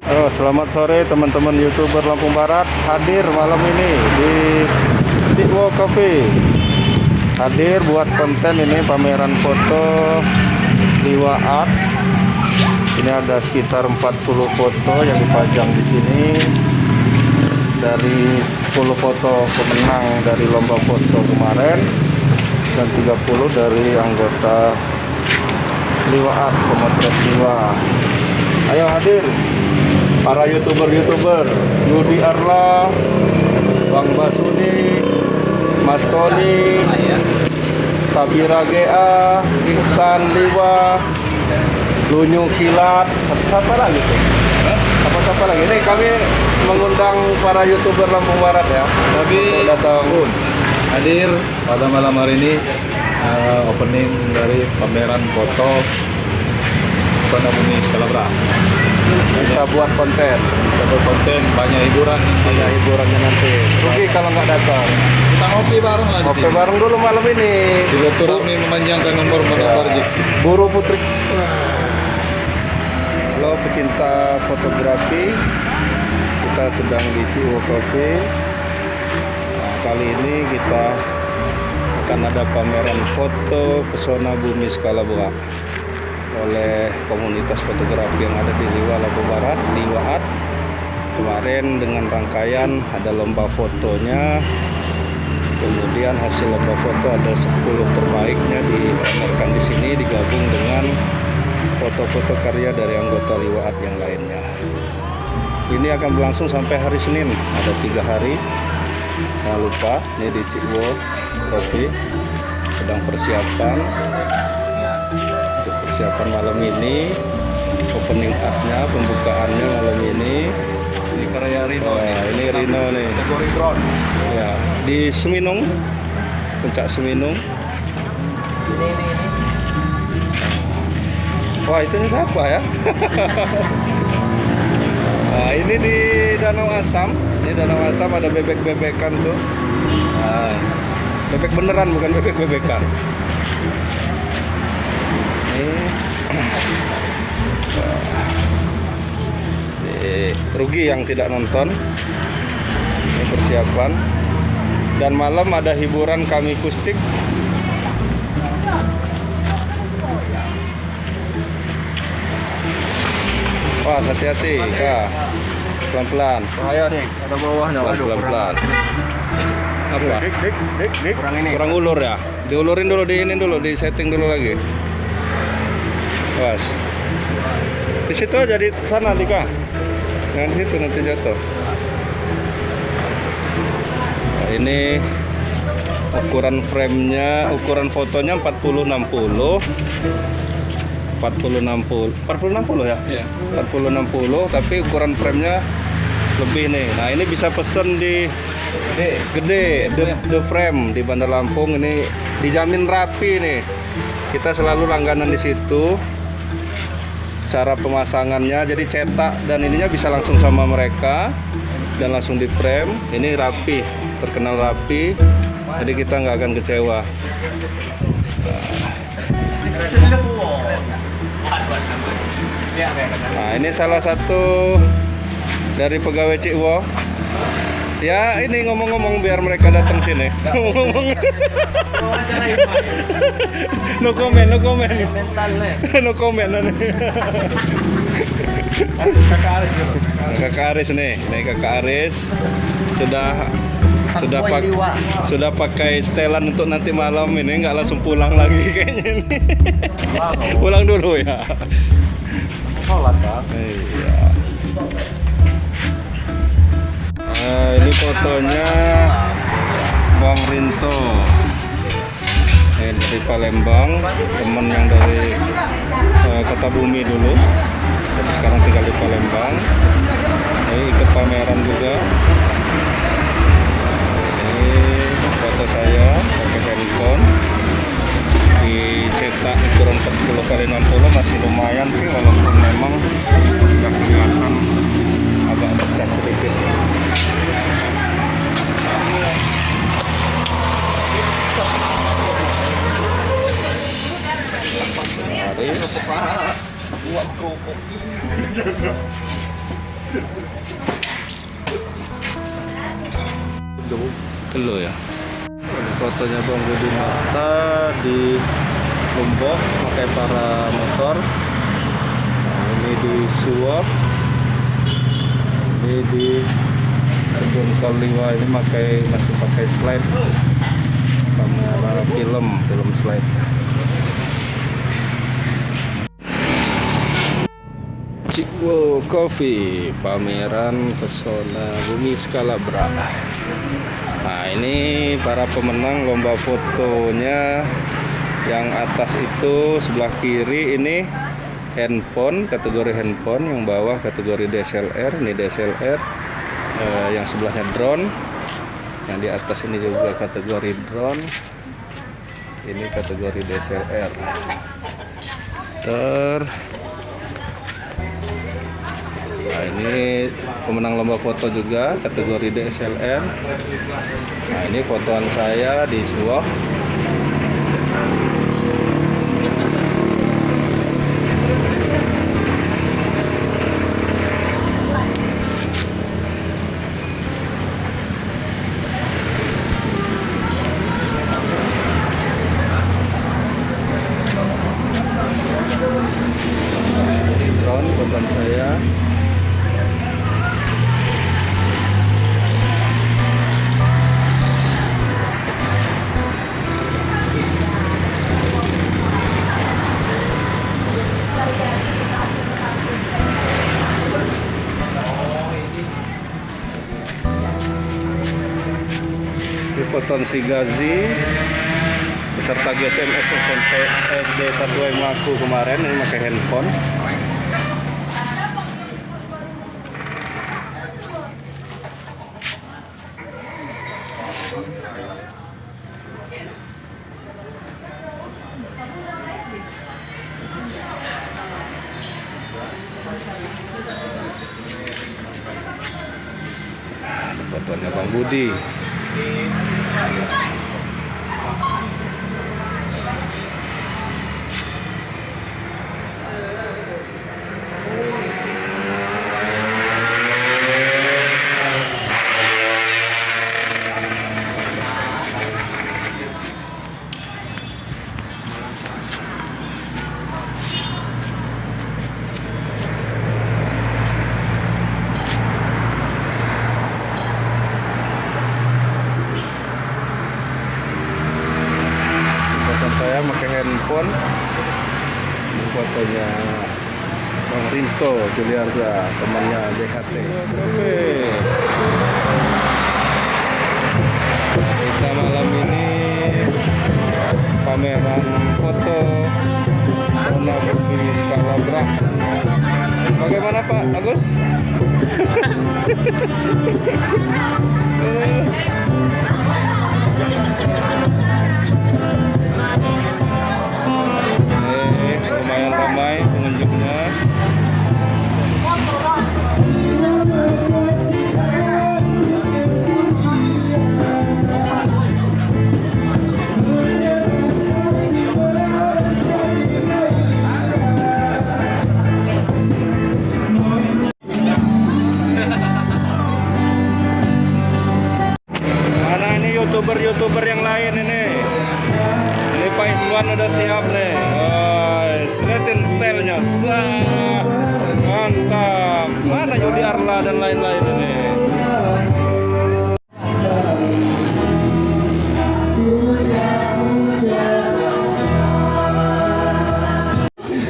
Selamat sore teman-teman YouTuber Lampung Barat. Hadir malam ini di Cikwo Coffee. Hadir buat konten ini pameran foto Liwa Art. Ini ada sekitar 40 foto yang dipajang di sini. Dari 10 foto pemenang dari lomba foto kemarin dan 30 dari anggota Liwa Art, pemotret Liwa. Ayo hadir para YouTuber Yudi Arla, Bang Basuni, Mas Tony, Sabira GA, Ihsan Liwa, Lunyu Kilat, siapa lagi tuh? Apa lagi? Ini kami mengundang para YouTuber Lampung Barat ya. Kami datang hadir pada malam hari ini opening dari pameran foto Pesona Bumi Skalabra. bisa buat konten, Banyak hiburan nanti. hiburannya nanti. Rugi kalau nggak datang. Kita ngopi bareng lah di Oke, sini. bareng dulu malam ini. Silaturahmi memanjangkan nomor Buru Putri. Halo pecinta fotografi, kita sedang di Cikwo Coffee. Kali ini kita akan ada pameran foto Pesona Bumi Skalabra oleh komunitas fotografi yang ada di Liwa Lampung Barat, Liwa Art. Kemarin dengan rangkaian ada lomba fotonya, kemudian hasil lomba foto ada 10 terbaiknya dipamerkan di sini, digabung dengan foto-foto karya dari anggota Liwa Art yang lainnya. Ini akan berlangsung sampai hari Senin, ada 3 hari. Jangan lupa, ini di Cikwo Coffee sedang persiapan malam ini, opening artnya, pembukaannya malam ini. Ini karya Rino. Ini Rino nih. Kategori drone. Ya, di Seminung, puncak Seminung. Wah, itu siapa ya? Nah, ini di Danau Asam. Ini Danau Asam ada bebek-bebekan tuh. Nah, bebek beneran bukan bebek-bebekan. Rugi yang tidak nonton. Ini persiapan. Dan malam ada hiburan kami kustik. Wah, hati-hati Kak. Pelan-pelan. Bahaya nih, ada bawahnya. Pelan-pelan. Apa? Dik. Kurang ulur ya? Diulurin dulu, diinin dulu, di setting dulu lagi. Pas. Di situ aja, di sana Dika. Jangan situ nanti jatuh. Nah, ini ukuran framenya, ukuran fotonya 40-60 ya? Iya. 40-60, tapi ukuran framenya lebih nih. Nah, ini bisa pesen di gede, the frame di Bandar Lampung. Ini dijamin rapi nih. Kita selalu langganan di situ. Cara pemasangannya jadi cetak dan ininya bisa langsung sama mereka dan langsung di frame. Ini rapi, terkenal rapi, jadi kita nggak akan kecewa. Nah, ini salah satu dari pegawai Cikwo. Ya, ini ngomong-ngomong biar mereka datang sini. Ngomong. No comment. No comment. Kakak Aris nih. Ini Kakak Aris sudah pakai setelan untuk nanti malam ini, nggak langsung pulang lagi kayaknya ini. Pulang dulu ya. Sholat Pak. Iya. Nah, ini fotonya Bang Rinto. Ini dari Palembang, teman yang dari Kota Bumi dulu, tapi sekarang tinggal di Palembang. Ini ikut pameran juga. Ini foto saya pakai handphone, dicetak ukuran 40x60, masih lumayan sih, walaupun memang nggak kelihatan, agak dekat sedikit. Dulu ya. Ini fotonya Bang Budi Marta di Lombok pakai para motor. Nah, ini di Suwok. Ini di Kebun Kaliwa ini masih pakai slide kamera film slide. Cikwo Coffee, pameran pesona bumi Scalabra. Nah, ini para pemenang lomba fotonya. Yang atas itu sebelah kiri ini handphone, kategori handphone, yang bawah kategori DSLR. Ini DSLR. Yang sebelahnya drone. Yang di atas ini juga kategori drone. Ini kategori DSLR. Nah, ini pemenang lomba foto juga kategori DSLR. Nah, ini fotoan saya di Suwok. Drone fotoan saya. Foton si Gazi beserta GSMS SMP SD 1 Maku kemarin, ini pakai handphone. Fotonya Bang Budi. Saya pakai handphone. Ini fotonya Bang Rinto Juliarza, temannya DHT. Kita malam ini pameran foto pesona bumi Scalabra. Bagaimana Pak Agus? Lumayan ramai pengunjungnya. Mana ini youtuber yang lain ini? Ini Pak Iswan udah siap nih. Lihatin stylenya, mantap. Mana Yudi Arla dan lain-lain ini?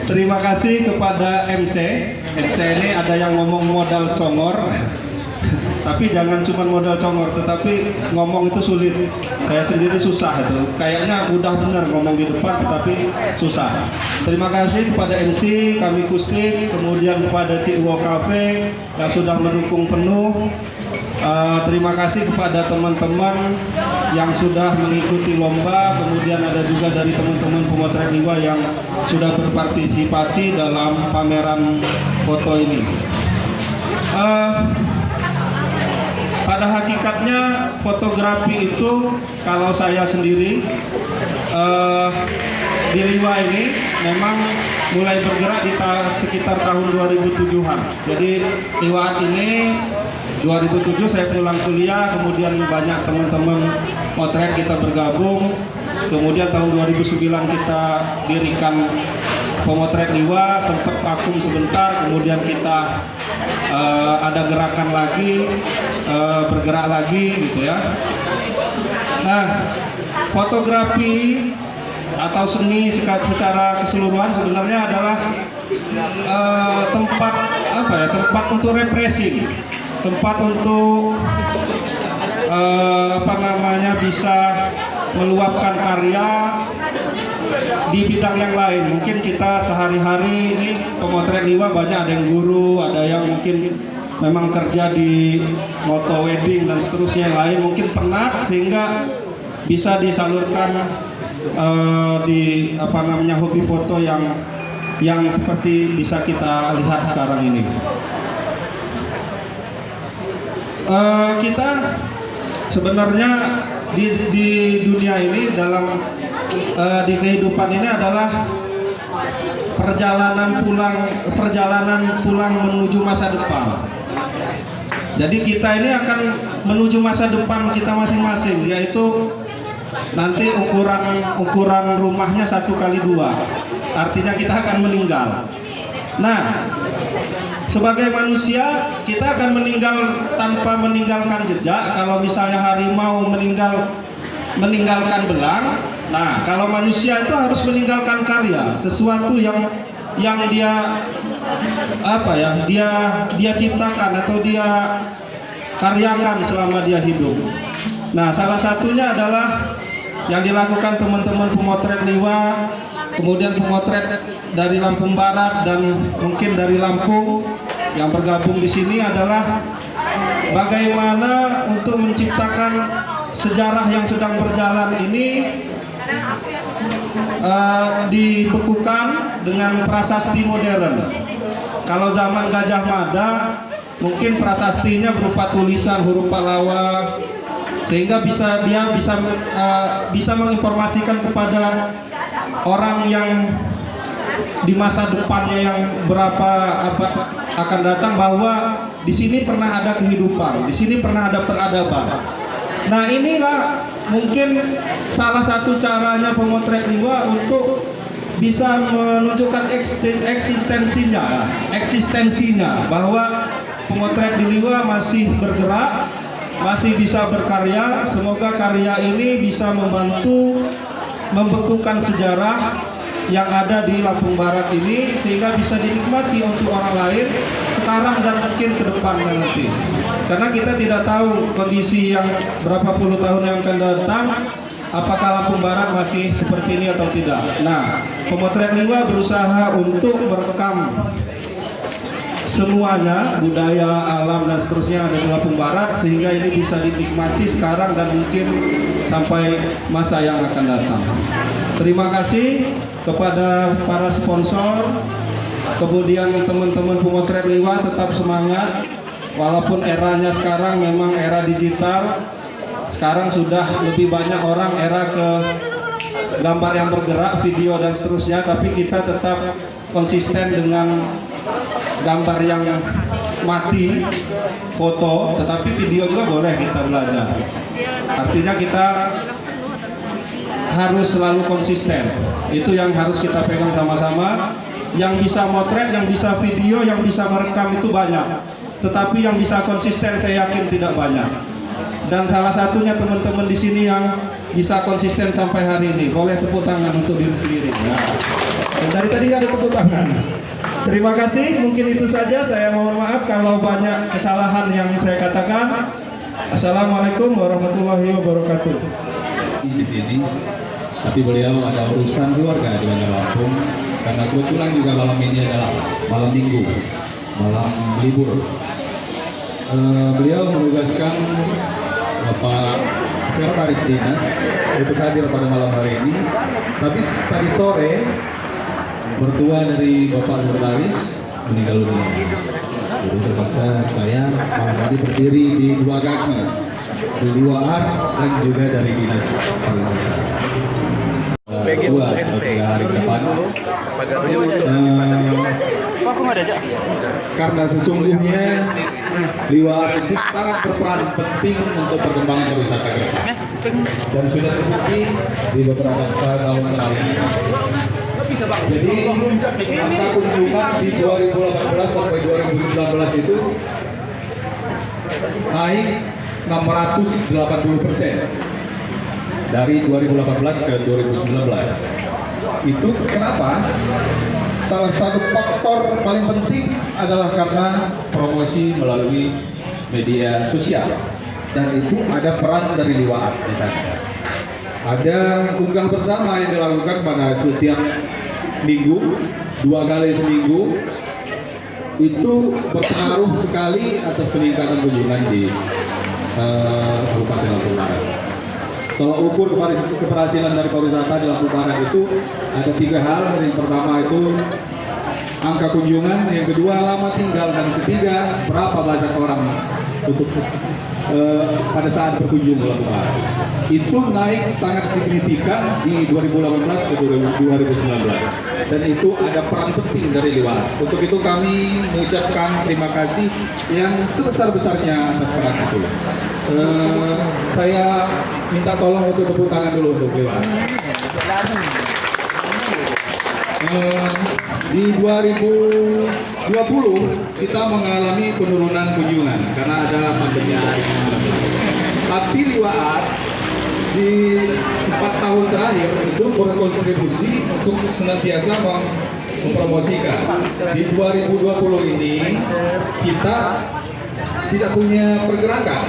Terima kasih kepada MC. MC ini ada yang ngomong modal congor. Tapi jangan cuma modal congor, tetapi ngomong itu sulit. Saya sendiri susah itu. Kayaknya udah benar ngomong di depan, tetapi susah. Terima kasih kepada MC, kami Kustik, kemudian kepada Cikwo Cafe yang sudah mendukung penuh. Terima kasih kepada teman-teman yang sudah mengikuti lomba. Kemudian ada juga dari teman-teman pemotret Liwa yang sudah berpartisipasi dalam pameran foto ini. Pada hakikatnya fotografi itu kalau saya sendiri di Liwa ini memang mulai bergerak di sekitar tahun 2007-an. Jadi Liwaan ini 2007 saya pulang kuliah, kemudian banyak teman-teman motret kita bergabung. Kemudian tahun 2009 kita dirikan Pemotret Liwa, sempat vakum sebentar, kemudian kita ada gerakan lagi, bergerak lagi gitu ya. Nah, fotografi atau seni secara keseluruhan sebenarnya adalah tempat apa ya? Tempat untuk refreshing, tempat untuk bisa meluapkan karya di bidang yang lain. Mungkin kita sehari-hari ini pemotret Liwa banyak, ada yang guru, ada yang mungkin memang kerja di moto wedding dan seterusnya yang lain, mungkin penat sehingga bisa disalurkan di hobi foto yang seperti bisa kita lihat sekarang ini. Kita sebenarnya di dunia ini di kehidupan ini adalah perjalanan pulang menuju masa depan. Jadi kita ini akan menuju masa depan kita masing-masing, yaitu nanti ukuran rumahnya 1x2. Artinya kita akan meninggal. Nah, sebagai manusia kita akan meninggal tanpa meninggalkan jejak. Kalau misalnya harimau meninggalkan belang, nah kalau manusia itu harus meninggalkan karya, sesuatu yang dia dia ciptakan atau dia karyakan selama dia hidup. Nah, salah satunya adalah yang dilakukan teman-teman pemotret Liwa, kemudian pemotret dari Lampung Barat dan mungkin dari Lampung yang bergabung di sini adalah bagaimana untuk menciptakan sejarah yang sedang berjalan ini dibekukan dengan prasasti modern. Kalau zaman Gajah Mada mungkin prasastinya berupa tulisan huruf Pallawa, sehingga dia bisa menginformasikan kepada orang yang di masa depannya yang berapa abad akan datang bahwa di sini pernah ada kehidupan, di sini pernah ada peradaban. Nah, inilah mungkin salah satu caranya pemotret Liwa untuk bisa menunjukkan eksistensinya bahwa pemotret di Liwa masih bergerak, masih bisa berkarya. Semoga karya ini bisa membantu membekukan sejarah yang ada di Lampung Barat ini sehingga bisa dinikmati untuk orang lain sekarang dan mungkin ke depannya nanti. Karena kita tidak tahu kondisi yang berapa puluh tahun yang akan datang, apakah Lampung Barat masih seperti ini atau tidak. Nah, pemotret Liwa berusaha untuk merekam semuanya, budaya, alam dan seterusnya ada di Lampung Barat sehingga ini bisa dinikmati sekarang dan mungkin sampai masa yang akan datang. Terima kasih kepada para sponsor, kemudian teman-teman pemotret Liwa, tetap semangat walaupun eranya sekarang memang era digital. Sekarang sudah lebih banyak orang era ke gambar yang bergerak, video dan seterusnya, tapi kita tetap konsisten dengan gambar yang mati, foto, tetapi video juga boleh kita belajar. Artinya kita harus selalu konsisten. Itu yang harus kita pegang sama-sama. Yang bisa motret, yang bisa video, yang bisa merekam itu banyak, tetapi yang bisa konsisten saya yakin tidak banyak. Dan salah satunya teman-teman di sini yang bisa konsisten sampai hari ini. Boleh tepuk tangan untuk diri sendiri. Nah, dan dari tadi nggak ada tepuk tangan. Terima kasih, mungkin itu saja. Saya mohon maaf kalau banyak kesalahan yang saya katakan. Assalamualaikum warahmatullahi wabarakatuh. Di sini, tapi beliau ada urusan keluarga di Bandar Lampung karena kebetulan juga malam ini adalah malam minggu, malam libur. Beliau menugaskan Bapak Sekretaris Dinas untuk hadir pada malam hari ini, tapi tadi sore mertua dari Bapak Sekretaris meninggal dunia. Jadi terpaksa saya malam tadi berdiri di dua kaki, dari Liwaan dan juga dari Dinas Pariwisata. 2 atau 3 hari ke depan. Karena sesungguhnya Liwa Art itu sangat berperan penting untuk perkembangan pariwisata ke depan dan sudah terbukti di beberapa tahun terakhir. Jadi angka kunjungan di 2018 sampai 2019 itu naik 680% dari 2018 ke 2019. Itu kenapa? Salah satu faktor paling penting adalah karena promosi melalui media sosial, dan itu ada peran dari Liwa Art di sana. Ada unggah bersama yang dilakukan pada setiap minggu, 2 kali seminggu, itu berpengaruh sekali atas peningkatan kunjungan di Kabupaten Lampung Barat. Kalau ukur keberhasilan dari pariwisata di Lampung Barat itu ada 3 hal. Yang pertama itu angka kunjungan, yang kedua lama tinggal, dan ketiga berapa banyak orang untuk pada saat berkunjung ke Lampung Barat. Itu naik sangat signifikan di 2018 ke 2019, dan itu ada peran penting dari Liwa Art. Untuk itu kami mengucapkan terima kasih yang sebesar-besarnya atas peran itu. Saya minta tolong untuk tepuk tangan dulu untuk Liwa Art. Di 2020 kita mengalami penurunan kunjungan karena ada pandemi COVID-19. Tapi Liwa Art di 4 tahun terakhir itu berkontribusi untuk senantiasa mempromosikan. Di 2020 ini kita tidak punya pergerakan.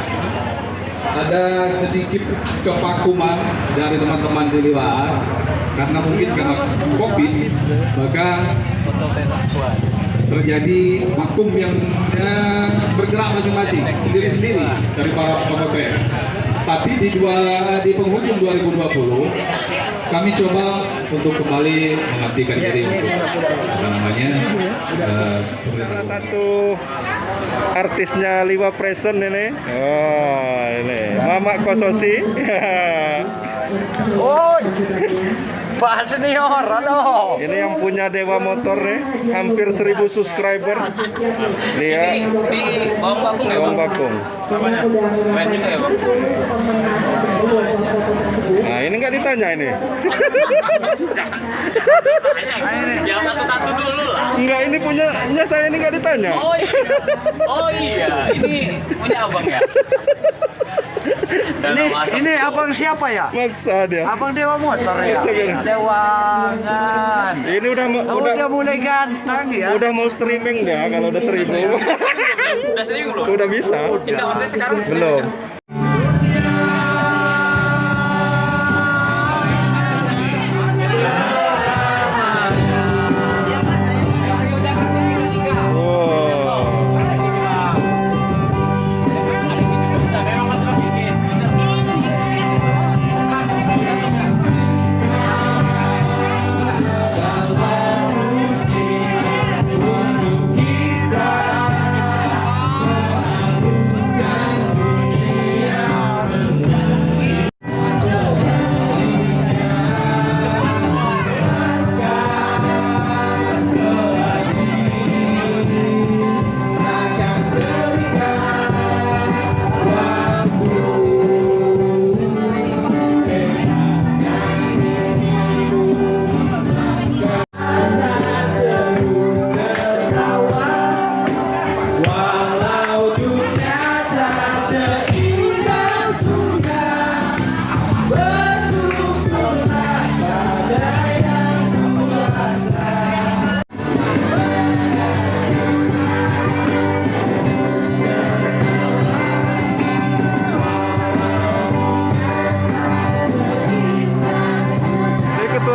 Ada sedikit kevakuman dari teman-teman di Liwa Art karena mungkin karena COVID, maka terjadi vakum yang bergerak masing-masing sendiri-sendiri dari para pemotret. Tapi di penghujung 2020 kami coba untuk kembali mengabdikan diri untuk Salah satu artisnya Liwa Present ini. Oh, ini Mama Kososi. Oh, Pak Senior, halo. Ini yang punya Dewa Motor nih, hampir 1000 subscriber. Lihat Di Bawang Bakung ya, Bawang Bang? Bakung. Namanya? Main juga ya, Bang? Nah, ini nggak ditanya ini. Jangan satu-satu dulu lah. Enggak, ini punya saya, ini nggak ditanya. Oh iya. Oh iya, ini punya abang ya? Ini abang siapa ya? Maksa dia. Abang Dewa Motor ya? Maksa dia. Dewangan. Ini udah Udah mulai ganteng ya? udah mau streaming dia kalau udah 1000. Udah sering belum? Udah bisa. Enggak, maksudnya sekarang Belum.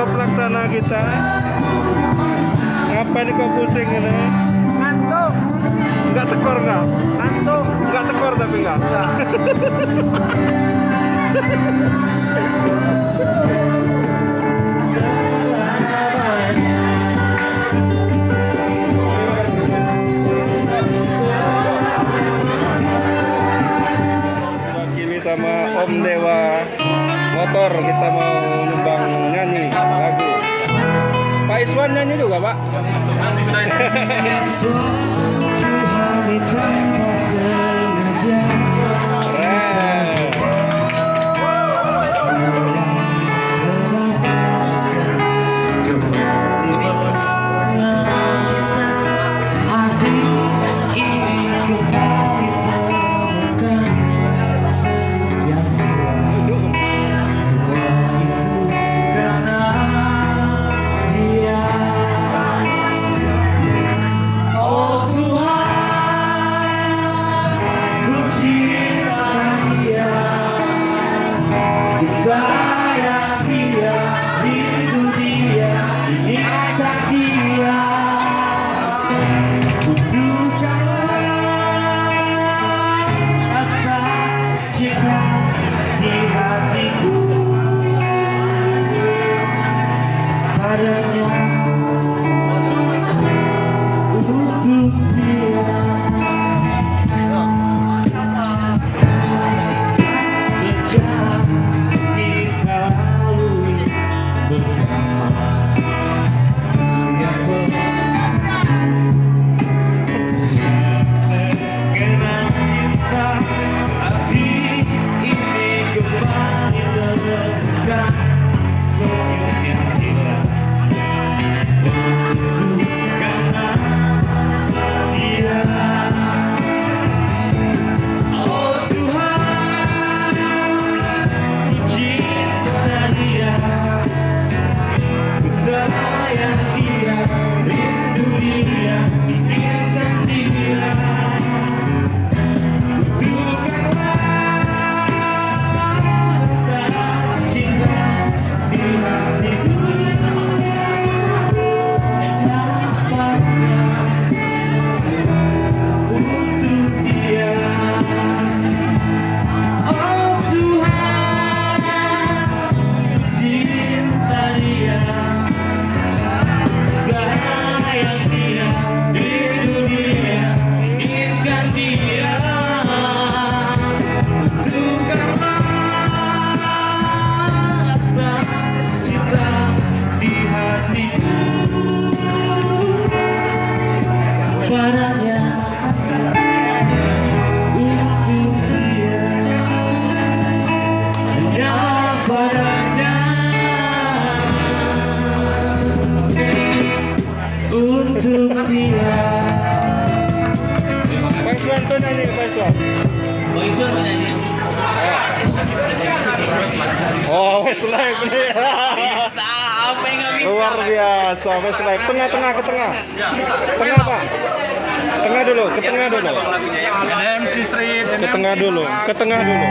Pelaksana kita, ngapain kau pusing ini? Ngantuk. Enggak tekor nggak? Ngantuk. Enggak tekor tapi enggak. Diwakili sama Om Dewa Motor, kita mau nyumbang nyanyi. juga, Pak. Keren. Sayang dia, rindu dia, ingat dia. Butuhkanlah rasa cinta di hatiku padanya untuk dia. Tuh nyanyi, Pak Iswan. Bang Iswan menyanyi. Oh, Westlife nih. Apa yang nggak bisa? Luar biasa, Westlife. Tengah-tengah ke tengah. Tengah, Pak. Tengah dulu, ke tengah dulu. Empty Street. Ke tengah dulu, ke tengah dulu.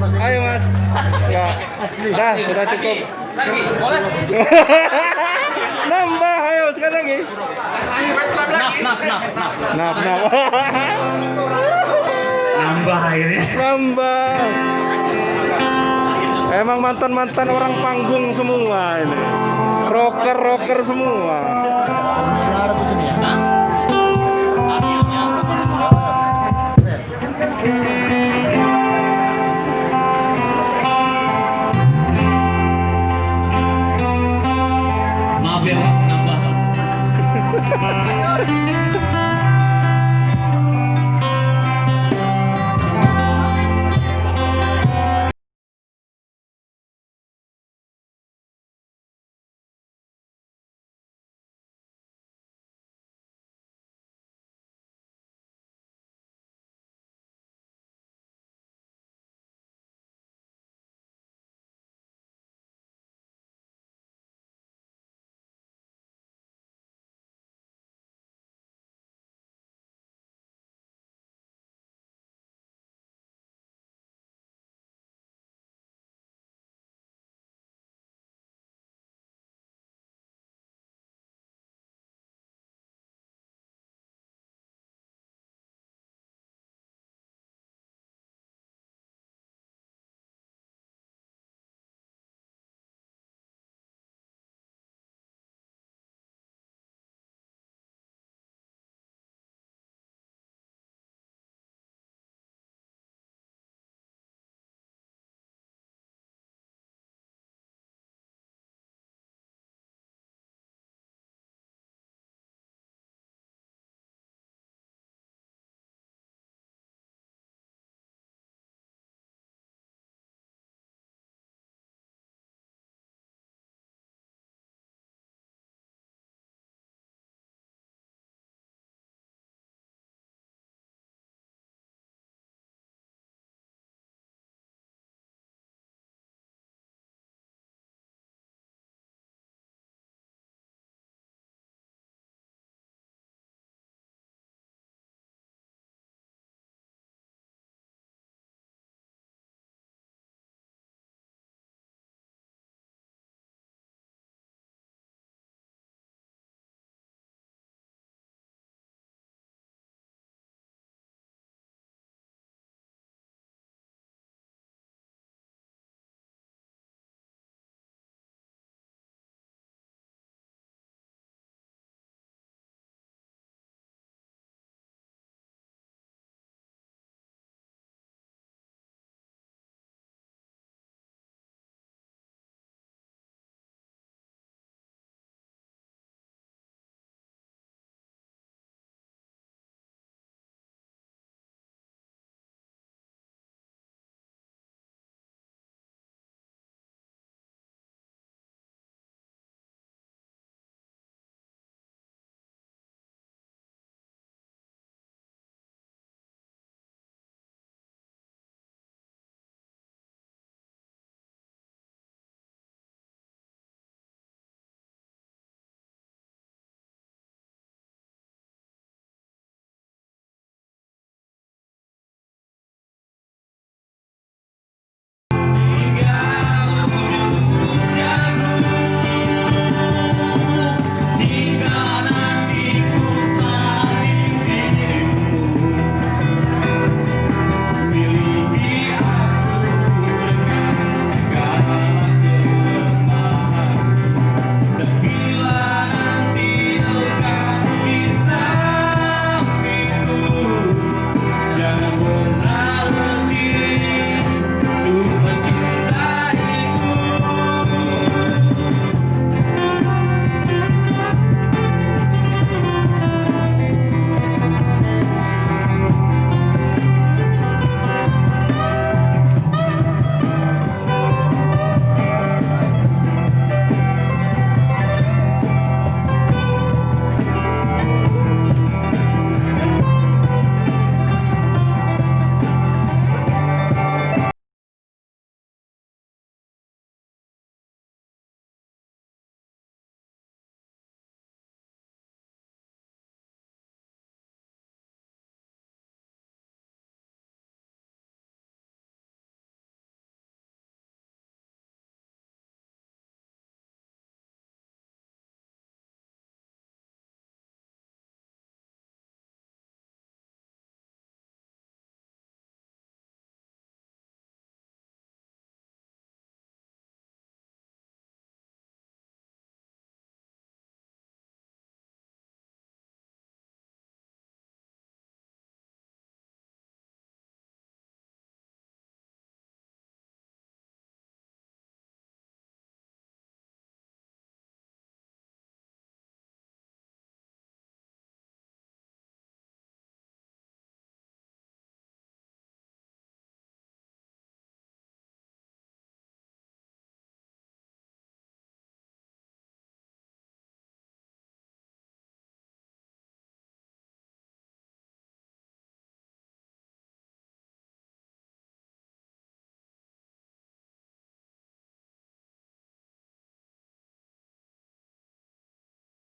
Ayo mas. Ya. Dah, sudah cukup. Lagi, boleh? Nambah, ayo sekali lagi. Naf. Naf. Nambah akhirnya. Nambah. Emang mantan orang panggung semua ini. Rocker semua. Maaf ya Pak,